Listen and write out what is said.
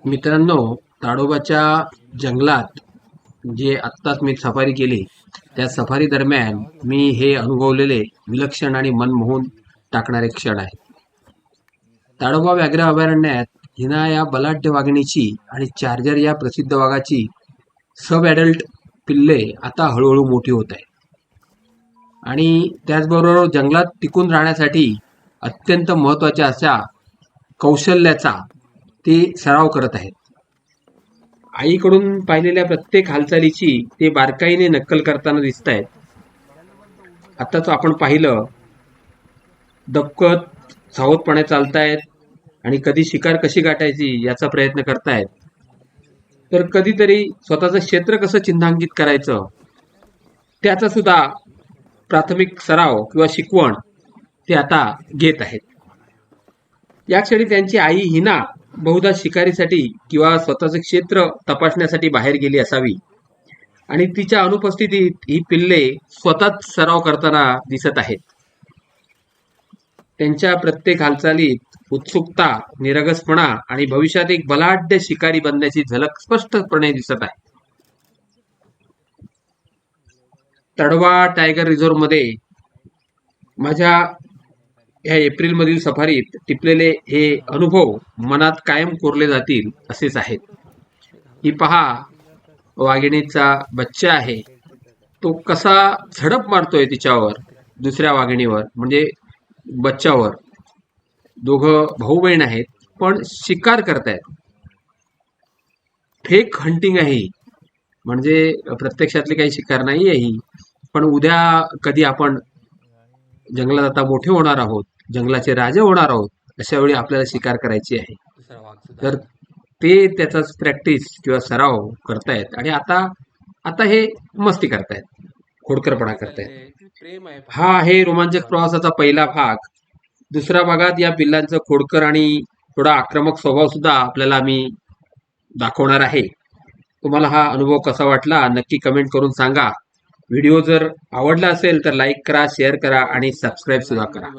मित्रांनो, ताडोबाच्या जंगलात जे आत्ताच मी सफारी केली, त्या सफारी दरम्यान मी हे अनुभवलेले विलक्षण आणि मन मोहून टाकणारे क्षण आहे. ताडोबा व्याघ्र अभयारण्यात हिना या बलाढ्य वाघिणीची आणि चार्जर या प्रसिद्ध वाघाची सब ॲडल्ट पिल्ले आता हळूहळू मोठी होत आहेत. आणि त्याचबरोबर जंगलात टिकून राहण्यासाठी अत्यंत महत्त्वाच्या अशा कौशल्याचा ते सराव करत आहेत. आईकडून पाहिलेल्या प्रत्येक हालचालीची ते बारकाईने नक्कल करताना दिसत आहेत. आत्ताच आपण पाहिलं, दबकत सावधपणे चालतायत आणि कधी शिकार कशी गाठायची याचा प्रयत्न करतायत, तर कधीतरी स्वतःचं क्षेत्र कसं चिन्हांकित करायचं त्याचा सुद्धा प्राथमिक सराव किंवा शिकवण ते आता घेत आहेत. या क्षणी त्यांची आई हिना बहुधा शिकारीसाठी किंवा स्वतःचं क्षेत्र तपासण्यासाठी बाहेर गेली असावी आणि तिच्या अनुपस्थितीत ही पिल्ले स्वतःच सराव करताना दिसत आहेत. त्यांच्या प्रत्येक हालचालीत उत्सुकता, निरगसपणा आणि भविष्यात एक बलाढ्य शिकारी बनण्याची झलक स्पष्टपणे दिसत आहे. ताडोबा टायगर रिझर्व्ह मध्ये माझ्या या एप्रिलमधील सफारीत टिपलेले हे अनुभव मनात कायम कोरले जातील असेच आहेत. ही पहा, वाघिणीचा बच्चा आहे, तो कसा झडप मारतोय तिच्यावर, दुसऱ्या वाघिणीवर म्हणजे बच्चावर. दोघं भाऊ बहीण आहेत पण शिकार करतायत. फेक हंटिंग आहे ही, म्हणजे प्रत्यक्षातली काही शिकार नाही आहे ही, पण उद्या कधी आपण जंगलात आता मोठे होणार आहोत, जंगलाचे राजे होणार आहोत, अशा वेळी आपल्याला शिकार करायची आहे. तर ते त्याचाच प्रॅक्टिस किंवा सराव करतायत आणि आता आता हे मस्ती करतायत, खोडकरपणा करतायत. हा आहे रोमांचक प्रवासाचा पहिला भाग. दुसऱ्या भागात या पिल्लांचं खोडकर आणि थोडा आक्रमक स्वभाव सुद्धा आपल्याला मी दाखवणार आहे. तुम्हाला हा अनुभव कसा वाटला नक्की कमेंट करून सांगा. व्हिडिओ जर आवडला असेल तर लाईक करा, शेअर करा आणि सबस्क्राईब सुद्धा करा.